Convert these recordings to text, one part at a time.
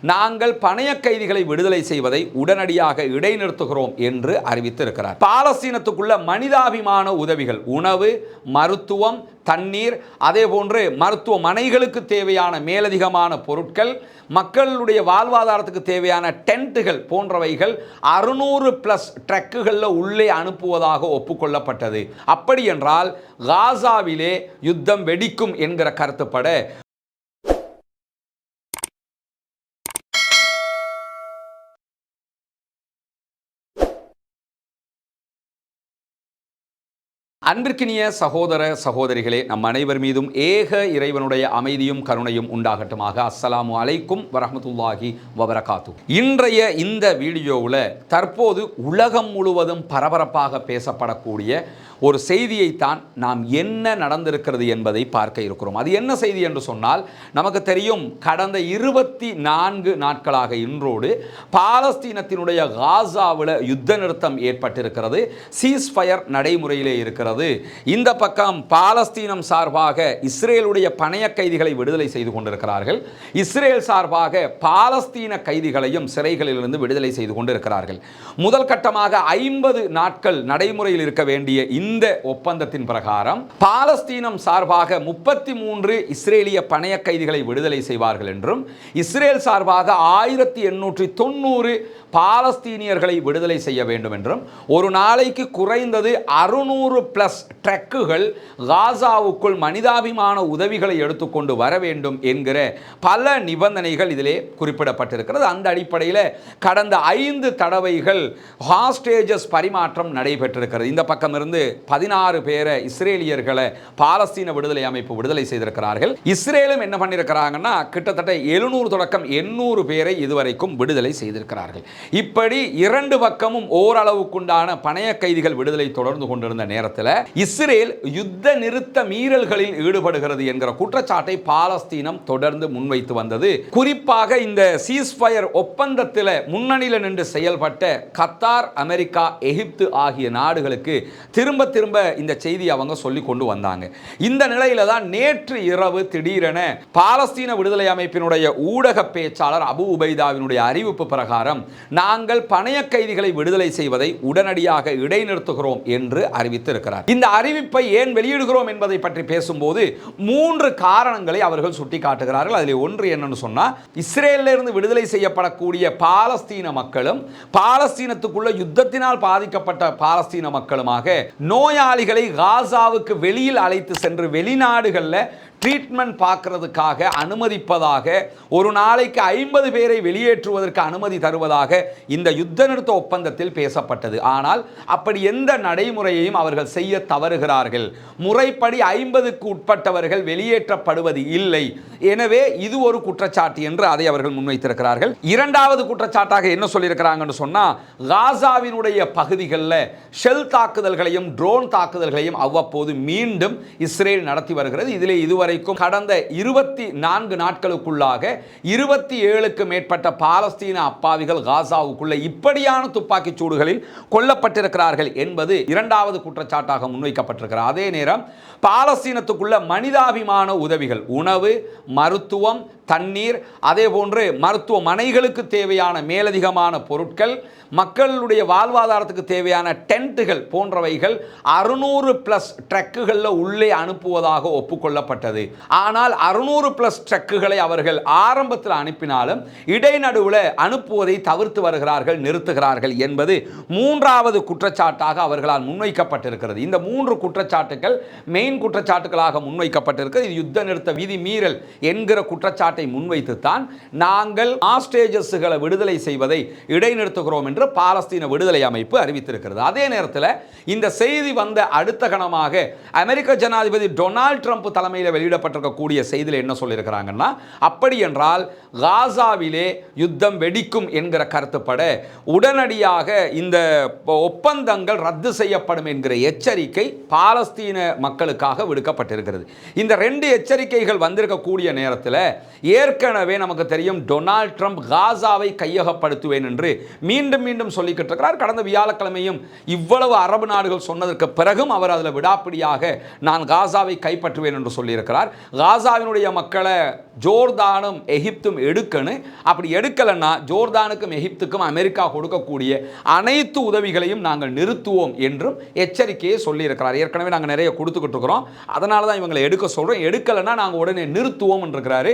நாங்கள் பணைய கைதிகளை விடுதலை செய்வதை உடனடியாக இடைநிறுத்துகிறோம் என்று அறிவித்திருக்கிறார். பாலஸ்தீனத்துக்குள்ள மனிதாபிமான உதவிகள், உணவு, மருத்துவம், தண்ணீர், அதே போன்று மருத்துவமனைகளுக்கு தேவையான மேலதிகமான பொருட்கள், மக்களுடைய வாழ்வாதாரத்துக்கு தேவையான டென்ட்டுகள் போன்றவைகள் 600+ ட்ரக்குகளில் உள்ளே அனுப்புவதாக ஒப்புக்கொள்ளப்பட்டது. அப்படி என்றால் காசாவிலே யுத்தம் வெடிக்கும் என்கிற கருத்துப்பட அன்பிற்கினிய சகோதர சகோதரிகளே, நம் அனைவர் மீதும் ஏக இறைவனுடைய அமைதியும் கருணையும் உண்டாகட்டுமாக. அஸ்ஸலாமு அலைக்கும் வரஹ்மத்துல்லாஹி வபரகாத்து. இன்றைய இந்த வீடியோவில் தற்போது உலகம் முழுவதும் பரபரப்பாக பேசப்படக்கூடிய ஒரு செய்தியைத்தான் நாம் என்ன நடந்திருக்கிறது என்பதை பார்க்க இருக்கிறோம். அது என்ன செய்தி என்று சொன்னால், நமக்கு தெரியும், கடந்த 24 நாட்களாக இன்றோடு பாலஸ்தீனத்தினுடைய காசாவில் யுத்த நிறுத்தம் ஏற்பட்டிருக்கிறது. சீஸ்ஃபயர் நடைமுறையிலே இருக்கிறது. இந்த பக்கம் பாலஸ்தீனம் சார்பாக இஸ்ரேலுடைய பணைய கைதிகளை விடுதலை செய்து கொண்டிருக்கிறார்கள். இஸ்ரேல் சார்பாக பாலஸ்தீன கைதிகளையும் சிறைகளிலிருந்து விடுதலை செய்து கொண்டிருக்கிறார்கள். முதல் கட்டமாக 50 நாட்கள் நடைமுறையில் இருக்க வேண்டிய இந்த ஒப்பந்தத்தின் பிரகாரம் பாலஸ்தீனம் சார்பாக 33 இஸ்ரேலிய பணைய கைதிகளை விடுதலை செய்வார்கள் என்றும், இஸ்ரேல் சார்பாக 1890 பாலஸ்தீனியர்களை விடுதலை செய்ய வேண்டும் என்றும், ஒரு நாளைக்கு குறைந்தது 600+ ட்ரக்குகள் காசாவுக்குள் மனிதாபிமான உதவிகளை எடுத்துக்கொண்டு வர வேண்டும் என்கிற பல நிபந்தனைகள் இதிலே குறிப்பிடப்பட்டிருக்கிறது. அந்த அடிப்படையில் கடந்த 5 தடவைகள் ஹாஸ்டேஜஸ் பரிமாற்றம் நடைபெற்றிருக்கிறது. இந்த பக்கம் இருந்து 16 பேரை இஸ்ரேலியர்களை பாலஸ்தீன விடுதலை அமைப்பு விடுதலை செய்திருக்கிறார்கள். இஸ்ரேலும் என்ன பண்ணியிருக்கிறாங்கன்னா, கிட்டத்தட்ட 700 தொடக்கம் 800 பேரை இதுவரைக்கும் விடுதலை செய்திருக்கிறார்கள். இப்படி இரண்டு பக்கமும் ஓரளவுக்குண்டான பணைய கைதிகள் விடுதலை தொடர்ந்து கொண்டிருந்த நேரத்தில் இஸ்ரேல் யுத்த நிறுத்த மீறல்களில் ஈடுபடுகிறது என்கிற குற்றச்சாட்டை பாலஸ்தீனம் தொடர்ந்து முன்வைத்து வந்தது. குறிப்பாக இந்த சீஸ்ஃபயர் ஒப்பந்தத்தில் முன்னணியில் நின்று செயல்பட்ட கத்தார், அமெரிக்கா, எகிப்து ஆகிய நாடுகளுக்கு திரும்ப இந்த செய்தி அவங்க சொல்லி கொண்டு வந்தாங்க. இந்த நிலையில தான் நேற்று இரவு திடீரென பாலஸ்தீன விடுதலை அமைப்பினுடைய ஊடக பேச்சாளர் அபு உபைதாவினுடைய அறிவிப்பு பிரகாரம் நாங்கள் பணைய கைதிகளை விடுதலை செய்வதை உடனடியாக இடைநிறுத்துகிறோம் என்று அறிவித்திருக்கிறார். இந்த அறிவிப்பை ஏன் வெளியிடுகிறோம் என்பதை பற்றி பேசும்போது 3 காரணங்களை அவர்கள் சுட்டிக்காட்டுகிறார்கள். அதில் ஒன்று என்னன்னு சொன்னா, இஸ்ரேலில் இருந்து விடுதலை செய்யப்படக்கூடிய பாலஸ்தீன மக்களும் பாலஸ்தீனத்துக்குள்ள யுத்தத்தினால் பாதிக்கப்பட்ட பாலஸ்தீன மக்களுமாக நோயாளிகளை காசாவுக்கு வெளியில் அழைத்து சென்று வெளிநாடுகளில் ட்ரீட்மெண்ட் பார்க்கறதுக்காக அனுமதிப்பதாக, ஒரு நாளைக்கு 50 பேரை வெளியேற்றுவதற்கு அனுமதி தருவதாக இந்த யுத்த நிறுத்த ஒப்பந்தத்தில் பேசப்பட்டது. ஆனால் அப்படி எந்த நடைமுறையையும் அவர்கள் செய்ய தவறுகிறார்கள். முறைப்படி 50க்கு உட்பட்டவர்கள் வெளியேற்றப்படுவது இல்லை. எனவே இது ஒரு குற்றச்சாட்டு என்று அதை அவர்கள் முன்வைத்திருக்கிறார்கள். இரண்டாவது குற்றச்சாட்டாக என்ன சொல்லியிருக்கிறாங்கன்னு சொன்னா, காசாவினுடைய பகுதிகளில் ஷெல் தாக்குதல்களையும் ட்ரோன் தாக்குதல்களையும் அவ்வப்போது மீண்டும் இஸ்ரேல் நடத்தி வருகிறது. இதிலே இதுவரை கடந்த 24 நாட்களுக்குள்ளாக 27க்கு மேற்பட்ட பாலஸ்தீன அப்பாவிகள் காசாவுக்குள்ள இப்படியான துப்பாக்கி சூடுகளில் கொல்லப்பட்டிருக்கிறார்கள் என்பது இரண்டாவது குற்றச்சாட்டாக முன்வைக்கப்பட்டிருக்கிறது. அதே நேரம் பாலஸ்தீனத்துக்குள்ள மனிதாபிமான உதவிகள், உணவு, மருத்துவம், தண்ணீர், அதே போன்று மருத்துவமனைகளுக்கு தேவையான மேலதிகமான பொருட்கள், மக்களுடைய வாழ்வாதாரத்துக்கு தேவையான டென்ட்டுகள் போன்றவைகள் 600+ ட்ரக்குகளில் உள்ளே அனுப்புவதாக ஒப்புக்கொள்ளப்பட்டது. ஆனால் 600+ ட்ரக்குகளை அவர்கள் ஆரம்பத்தில் அனுப்பினாலும் இடைநடுவில் அனுப்புவதை தவிர்த்து வருகிறார்கள், நிறுத்துகிறார்கள் என்பது மூன்றாவது குற்றச்சாட்டாக அவர்களால் முன்வைக்கப்பட்டிருக்கிறது. இந்த 3 குற்றச்சாட்டுகள் மெயின் குற்றச்சாட்டுகளாக முன்வைக்கப்பட்டிருக்கிறது. இது யுத்த நிறுத்த விதி மீறல் என்கிற குற்றச்சாட்டை முன்வைத்துத்தான் நாங்கள் ஹாஸ்டேஜஸ்களை விடுதலை செய்வதை இடைநிறுத்துகிறோம் என்று பாலஸ்தீன விடுதலை அமைப்பு அறிவித்திருக்கிறது. அதே நேரத்தில் இந்த செய்தி வந்த அடுத்த கணமாக அமெரிக்க ஜனாதிபதி டொனால்ட் ட்ரம்ப் தலைமையில் வெளியிடப்பட்டிருக்கக்கூடிய செய்தியில் என்ன சொல்லியிருக்கிறாங்கன்னா, அப்படி என்றால் காசாவிலே யுத்தம் வெடிக்கும் என்கிற கருத்துப்பட உடனடியாக இந்த ஒப்பந்தங்கள் ரத்து செய்யப்படும் என்கிற எச்சரிக்கை பாலஸ்தீன மக்களுக்காக விடுக்கப்பட்டிருக்கிறது. இந்த 2 எச்சரிக்கைகள் வந்திருக்கக்கூடிய நேரத்தில் ஏற்கனவே நமக்கு தெரியும் டொனால்ட் ட்ரம்ப் காசாவை கையகப்படுத்துவேன் என்று மீண்டும் மீண்டும் சொல்லிக்கிட்டு இருக்கிறார். கடந்த வியாழக்கிழமையும் இவ்வளவு அரபு நாடுகள் சொன்னதற்கு பிறகும் அவர் அதில் விடாப்பிடியாக நான் காசாவை கைப்பற்றுவேன் என்று சொல்லியிருக்கிறார். காசாவினுடைய மக்களை ஜோர்தானும் எகிப்தும் எடுக்கணும், அப்படி எடுக்கலைன்னா ஜோர்தானுக்கும் எகிப்துக்கும் அமெரிக்கா கொடுக்கக்கூடிய அனைத்து உதவிகளையும் நாங்கள் நிறுத்துவோம் என்றும் எச்சரிக்கையை சொல்லியிருக்கிறார். ஏற்கனவே நாங்கள் நிறைய கொடுத்துக்கிட்டு இருக்கிறோம், அதனால தான் இவங்களை எடுக்க சொல்கிறோம், எடுக்கலைன்னா நாங்கள் உடனே நிறுத்துவோம் என்றிருக்கிறாரு.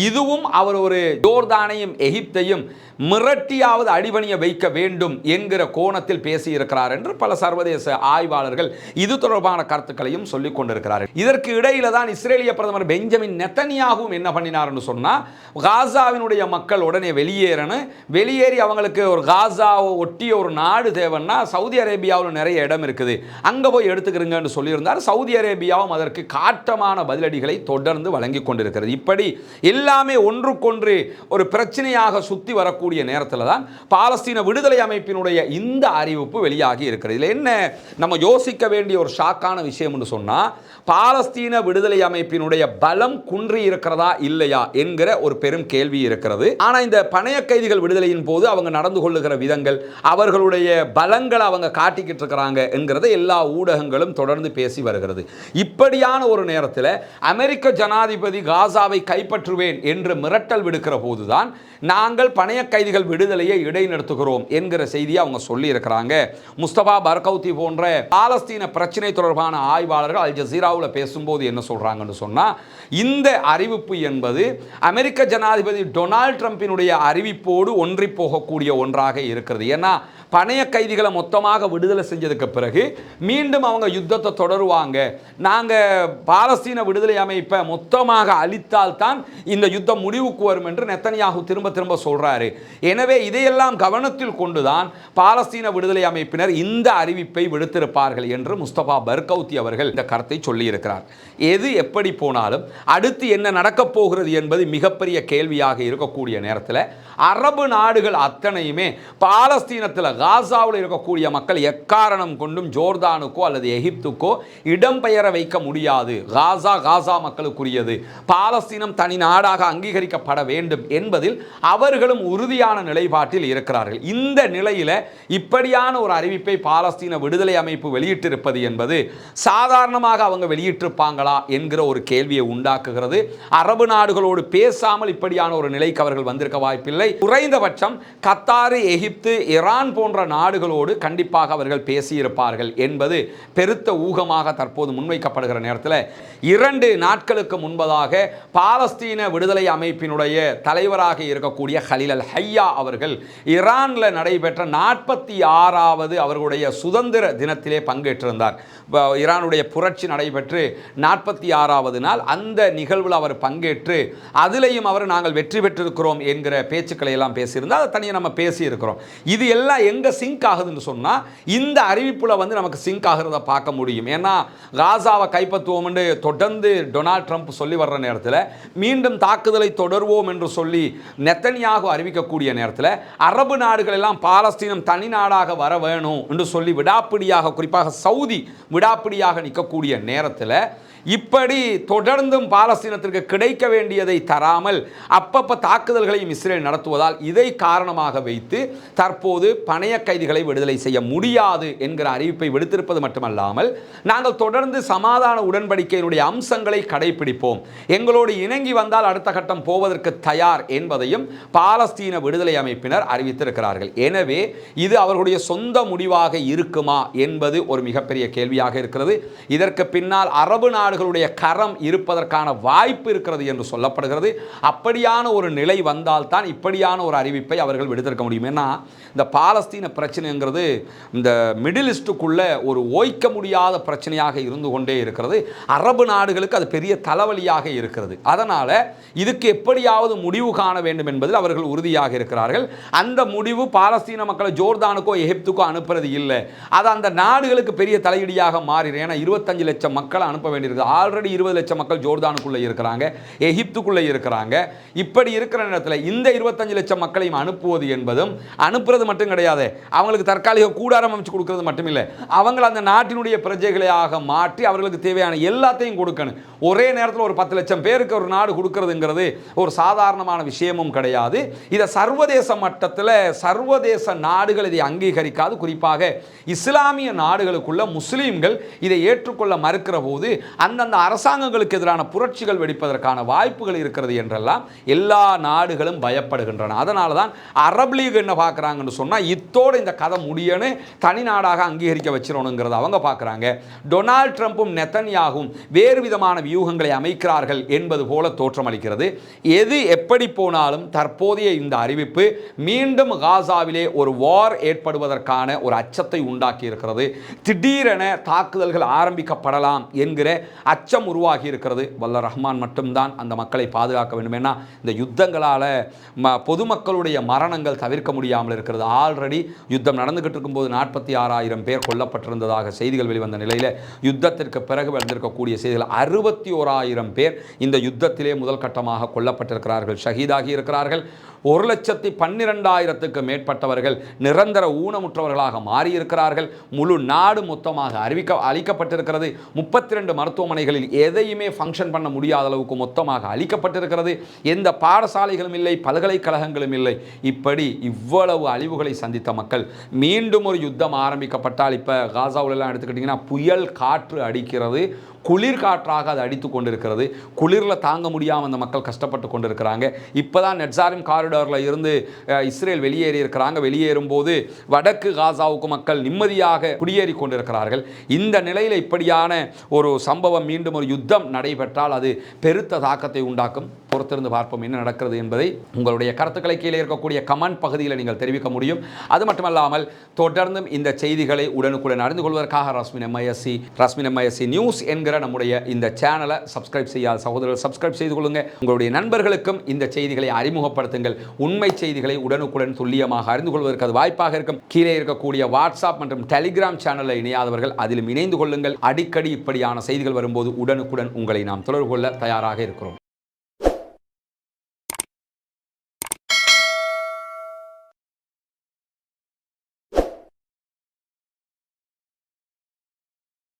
இதுவும் அவர் ஒரு ஜோர்தானையும் எகிப்தையும் மிரட்டியாவது அடிபணிய வைக்க வேண்டும் என்கிற கோணத்தில் பேசியிருக்கிறார் என்று பல சர்வதேச ஆய்வாளர்கள் இது தொடர்பான கருத்துக்களையும் சொல்லிக் கொண்டிருக்கிறார்கள். இதற்கு இடையில தான் இஸ்ரேலிய பிரதமர் பெஞ்சமின் நெத்தனியாகவும் என்ன பண்ணினார் என்று சொன்னால், காசாவினுடைய மக்கள் உடனே வெளியேறி அவங்களுக்கு ஒரு காசாவை ஒட்டிய ஒரு நாடு தேவைன்னா சவுதி அரேபியாவில் நிறைய இடம் இருக்குது, அங்கே போய் எடுத்துக்கிறீங்கன்னு சொல்லியிருந்தார். சவுதி அரேபியாவும் அதற்கு காட்டமான பதிலடிகளை தொடர்ந்து வழங்கி கொண்டிருக்கிறது. இப்படி எல்லாமே ஒன்றுக்கொன்று ஒரு பிரச்சனையாக சுற்றி வரக்கூடிய நேரத்தில் தான் பாலஸ்தீன விடுதலை அமைப்பினுடைய இந்த அறிவிப்பு வெளியாகி இருக்கிறது. இதில் என்ன நம்ம யோசிக்க வேண்டிய ஒரு ஷாக்கான விஷயம் என்று சொன்னால், பாலஸ்தீன விடுதலை அமைப்பினுடைய பலம் குன்றி இருக்கிறதா இல்லையா என்கிற ஒரு பெரும் கேள்வி இருக்கிறது. ஆனால் இந்த பணைய கைதிகள் விடுதலையின் போது அவங்க நடந்து கொள்ளுகிற விதங்கள், அவர்களுடைய பலங்களை அவங்க காட்டிக்கிட்டு இருக்கிறாங்க என்கிறத எல்லா ஊடகங்களும் தொடர்ந்து பேசி வருகிறது. இப்படியான ஒரு நேரத்தில் அமெரிக்க ஜனாதிபதி காசாவை கைப்பற்றுவேன் என்று மிரட்டல் விடுக்கிற போதுதான் நாங்கள் பணைய கைதிகள் விடுதலையை இடைநிறுத்துகிறோம் என்கிற செய்தியை அவங்க சொல்லி இருக்கிறாங்க. முஸ்தபா பர்கவுத்தி போன்ற பாலஸ்தீன பிரச்சனை தொடர்பான ஆய்வாளர்கள் அல் ஜசீராவில் பேசும்போது என்ன சொல்றாங்கன்னு சொன்னா, இந்த அறிவிப்பு என்பது அமெரிக்க ஜனாதிபதி டொனால்ட் ட்ரம்பினுடைய அறிவிப்போடு ஒன்றி போகக்கூடிய ஒன்றாக இருக்கிறது. ஏன்னா பணைய கைதிகளை மொத்தமாக விடுதலை செஞ்சதுக்கு பிறகு மீண்டும் அவங்க யுத்தத்தை தொடருவாங்க, நாங்கள் பாலஸ்தீன விடுதலை அமைப்பை மொத்தமாக அழித்தால் தான் இந்த யுத்தம் முடிவுக்கு வரும் என்று நெத்தனியாகு திரும்ப திரும்ப சொல்றாரு. எனவே இதையெல்லாம் கவனத்தில் கொண்டுதான் பாலஸ்தீன விடுதலை அமைப்பினர் இந்த அறிவிப்பை விடுத்திருப்பார்கள் என்று முஸ்தபா பர்கவுத்தி அவர்கள் இந்த கருத்தை சொல்லியிருக்கிறார். எது எப்படி போனாலும் அடுத்து என்ன நடக்கப் போகிறது என்பது மிகப்பெரிய கேள்வியாக இருக்கக்கூடிய நேரத்தில் அரபு நாடுகள் அத்தனையுமே பாலஸ்தீனத்தில் காசாவில் இருக்கக்கூடிய மக்கள் எக்காரணம் கொண்டும் ஜோர்தானுக்கோ அல்லது எகிப்துக்கோ இடம்பெயர வைக்க முடியாது, காசா மக்களுக்குரியது, பாலஸ்தீனம் தனி நாடாக அங்கீகரிக்கப்பட வேண்டும் என்பதில் அவர்களும் உறுதியான நிலைப்பாட்டில் இருக்கிறார்கள். இந்த நிலையில் இப்படியான ஒரு அறிவிப்பை பாலஸ்தீன விடுதலை அமைப்பு வெளியிட்டிருப்பது என்பது சாதாரணமாக அவங்க வெளியிட்டிருப்பாங்களா என்கிற ஒரு கேள்வியை உண்டாக்குகிறது. அரபு நாடுகளோடு பேசாமல் இப்படியான ஒரு நிலைக்கு அவர்கள் வந்திருக்க வாய்ப்பில்லை. குறைந்தபட்சம் கத்தார், எகிப்து, ஈரான் போன்ற நாடுகளோடு கண்டிப்பாக அவர்கள் பேசியிருப்பார்கள் என்பது பெருத்த ஊகமாக தற்போது முன்வைக்கப்படுகிற நேரத்தில் 2 நாட்களுக்கு முன்பதாக பாலஸ்தீன விடுதலை அமைப்பினுடைய தலைவராக இருக்கக்கூடிய ஹலீல் அல் ஹையா அவர்கள் ஈரானில் நடைபெற்ற 46வது அவர்களுடைய சுதந்திர தினத்திலே பங்கேற்றிருந்தார். ஈரானுடைய புரட்சி நடைபெற்று 46வது நாள் அந்த நிகழ்வில் அவர் பங்கேற்று அதிலையும் அவர் நாங்கள் வெற்றி பெற்றிருக்கிறோம் என்கிற பேச்சுக்களை எல்லாம் பேசியிருந்தால் அதை தனியாக நம்ம பேசியிருக்கிறோம். இது எல்லாம் எங்கே சிங்க் ஆகுதுன்னு சொன்னால் இந்த அறிவிப்பில் வந்து நமக்கு சிங்க் ஆகிறத பார்க்க முடியும். ஏன்னா காசாவை கைப்பற்றுவோம் என்று தொடர்ந்து டொனால்ட் ட்ரம்ப் சொல்லி வர்ற நேரத்தில் மீண்டும் தாக்குதலை தொடர்வோம் என்று சொல்லி நெத்தனியாகு அறிவிக்கக்கூடிய நேரத்தில் அரபு நாடுகள் எல்லாம் பாலஸ்தீனம் தனி நாடாக வர வேணும் என்று சொல்லி விடாப்பிடியாக, குறிப்பாக சவுதி விடாப்பிடியாக நிற்கக்கூடிய நேரத்தில் இப்படி தொடர்ந்தும் பாலஸ்தீனத்திற்கு கிடைக்க வேண்டியதை தராமல் அப்பப்ப தாக்குதல்களையும் இஸ்ரேல் நடத்துவதால் இதை காரணமாக வைத்து தற்போது பணைய கைதிகளை விடுதலை செய்ய முடியாது என்கிற அறிவிப்பை விடுத்திருப்பது மட்டுமல்லாமல், நாங்கள் தொடர்ந்து சமாதான உடன்படிக்கையினுடைய அம்சங்களை கடைபிடிப்போம், எங்களோடு இணங்கி வந்தால் அடுத்த கட்டம் போவதற்கு தயார் என்பதையும் பாலஸ்தீன விடுதலை அமைப்பினர் அறிவித்திருக்கிறார்கள். எனவே இது அவர்களுடைய சொந்த முடிவாக இருக்குமா என்பது ஒரு மிகப்பெரிய கேள்வியாக இருக்கிறது. இதற்கு பின்னால் அரபு நாடுகளுடைய கரம் இருப்பதற்கான வாய்ப்பு இருக்கிறது என்று சொல்லப்படுகிறது. அப்படியான ஒரு நிலை வந்தால்தான் இப்படியான ஒரு அறிவிப்பை அவர்கள் விடுத்திருக்க முடியும். ஏன்னா இந்த பாலஸ்தீன பிரச்சனைங்கிறது இந்த மிடில் ஈஸ்டுக்குள்ள ஒரு ஓய்க்க முடியாத பிரச்சனையாக இருந்து கொண்டே இருக்கிறது. அரபு நாடுகளுக்கு அது பெரிய தலைவலியாக இருக்கிறது. அதனால இதுக்கு எப்படியாவது முடிவு காண வேண்டும் என்பதில் அவர்கள் உறுதியாக இருக்கிறார்கள். அந்த முடிவு பாலஸ்தீன மக்களை ஜோர்தானுக்கோ எகிப்துக்கோ அனுப்புறது இல்லை, அது அந்த நாடுகளுக்கு பெரிய தலையீடியாக மாறிடும். ஏன்னா 25 லட்சம் மக்களை அனுப்ப வேண்டியிருக்கு. ஆல்ரெடி 20 லட்சம் மக்கள் ஜோர்தானுக்குள்ளே இருக்கிறாங்க, எகிப்துக்குள்ளே இருக்கிறாங்க. இப்படி இருக்கிற நேரத்தில் இந்த 25 லட்சம் மக்களையும் அனுப்புவது என்பதும் அனுப்புறது மட்டும் கிடையாது, அவங்களுக்கு தற்காலிக கூடாரம் அமைச்சு கொடுக்கறது மட்டும் இல்லை, அவங்களை அந்த நாட்டினுடைய பிரஜைகளாக மாற்றி அவர்களுக்கு தேவையான எல்லாத்தையும் கொடுக்கணும். ஒரே நேரத்தில் ஒரு 10 லட்சம் பேருக்கு ஒரு நாடு கொடுக்கறதுங்கிறது ஒரு சாதாரணமான விஷயமும் கிடையாது. இதை சர்வதேச மட்டத்தில் சர்வதேச நாடுகள் இதை அங்கீகரிக்காது. குறிப்பாக இஸ்லாமிய நாடுகளுக்குள்ள முஸ்லீம்கள் இதை ஏற்றுக்கொள்ள மறுக்கிற போது அந்தந்த அரசாங்கங்களுக்கு எதிரான புரட்சிகள் வெடிப்பதற்கான வாய்ப்புகள் இருக்கிறது என்றெல்லாம் எல்லா நாடுகளும் பயப்படுகின்றன. அதனால தான் அரபு லீக் என்ன பார்க்குறாங்கன்னு சொன்னால், இத்தோடு இந்த கதை முடியன்னு தனி நாடாக அங்கீகரிக்க வச்சிடணுங்கிறத அவங்க பார்க்குறாங்க. டொனால்ட் ட்ரம்ப்பும் நெத்தன்யாகும் வேறு விதமான வியூகங்களை அமைக்கிறார்கள் என்பது போல தோற்றமளிக்கிறது. எது எப்படி போனாலும் தற்போதைய இந்த அறிவிப்பு மீண்டும் காசாவிலே ஒரு வார் ஏற்படுவதற்கான ஒரு அச்சத்தை உண்டாக்கி இருக்கிறது. திடீரென தாக்குதல்கள் ஆரம்பிக்கப்படலாம் என்கிற அச்சம் உருவாகி இருக்கிறது. வல்ல ரஹ்மான் மட்டும்தான் அந்த மக்களை பாதுகாக்க வேண்டும். ஏன்னா இந்த யுத்தங்களால் பொதுமக்களுடைய மரணங்கள் தவிர்க்க முடியாமல் இருக்கிறது. ஆல்ரெடி யுத்தம் நடந்துகிட்டு இருக்கும்போது 46,000 பேர் கொல்லப்பட்டிருந்ததாக செய்திகள் வெளிவந்த நிலையில் யுத்தத்திற்கு பிறகு வந்திருக்கக்கூடிய செய்திகள் 61,000 பேர் இந்த யுத்தத்திலே முதல் கட்டமாக கொல்லப்பட்டிருக்கிறார்கள், ஷஹீதாகி இருக்கிறார்கள். 1,12,000க்கு மேற்பட்டவர்கள் நிரந்தர ஊனமுற்றவர்களாக மாறியிருக்கிறார்கள். முழு நாடு மொத்தமாக அளிக்கப்பட்டிருக்கிறது. 32 மருத்துவமனைகளில் எதையுமே ஃபங்க்ஷன் பண்ண முடியாத அளவுக்கு மொத்தமாக அளிக்கப்பட்டிருக்கிறது. எந்த பாடசாலைகளும் இல்லை, பல்கலைக்கழகங்களும் இல்லை. இப்படி இவ்வளவு அழிவுகளை சந்தித்த மக்கள் மீண்டும் ஒரு யுத்தம் ஆரம்பிக்கப்பட்டால், இப்போ காசாவிலெல்லாம் எடுத்துக்கிட்டிங்கன்னா புயல் காற்று அடிக்கிறது, குளிர் காற்றாக அது அடித்து கொண்டிருக்கிறது. குளிரில் தாங்க முடியாமல் அந்த மக்கள் கஷ்டப்பட்டு கொண்டிருக்கிறாங்க. இப்போ தான் நெட்சாரிம் காரிடாரில் இருந்து இஸ்ரேல் வெளியேறி இருக்கிறாங்க. வெளியேறும்போது வடக்கு காசாவுக்கு மக்கள் நிம்மதியாக குடியேறி கொண்டிருக்கிறார்கள். இந்த நிலையில் இப்படியான ஒரு சம்பவம் மீண்டும் ஒரு யுத்தம் நடைபெற்றால் அது பெருத்த தாக்கத்தை உண்டாக்கும். பொறுத்திருந்து பார்ப்போம் என்ன நடக்கிறது என்பதை. உங்களுடைய கருத்துக்களை கீழே இருக்கக்கூடிய கமெண்ட் பகுதியில் நீங்கள் தெரிவிக்க முடியும். அது மட்டுமல்லாமல் தொடர்ந்தும் இந்த செய்திகளை உடனுக்குடன் அறிந்து கொள்வதற்காக ரஸ்மின் எம்ஐஎஸ்சி நியூஸ் என்கிற நம்முடைய இந்த சேனலை சப்ஸ்கிரைப் செய்யாத சகோதரர்கள் சப்ஸ்கிரைப் செய்து கொள்ளுங்க. உங்களுடைய நண்பர்களுக்கும் இந்த செய்திகளை அறிமுகப்படுத்துங்கள். உண்மை செய்திகளை உடனுக்குடன் துல்லியமாக அறிந்து கொள்வதற்கு அது வாய்ப்பாக இருக்கும். கீழே இருக்கக்கூடிய வாட்ஸ்அப் மற்றும் டெலிகிராம் சேனலில் இணையாதவர்கள் அதிலும் இணைந்து கொள்ளுங்கள். அடிக்கடி இப்படியான செய்திகள் வரும்போது உடனுக்குடன் உங்களை நாம் தொடர்பு கொள்ள தயாராக இருக்கிறோம்.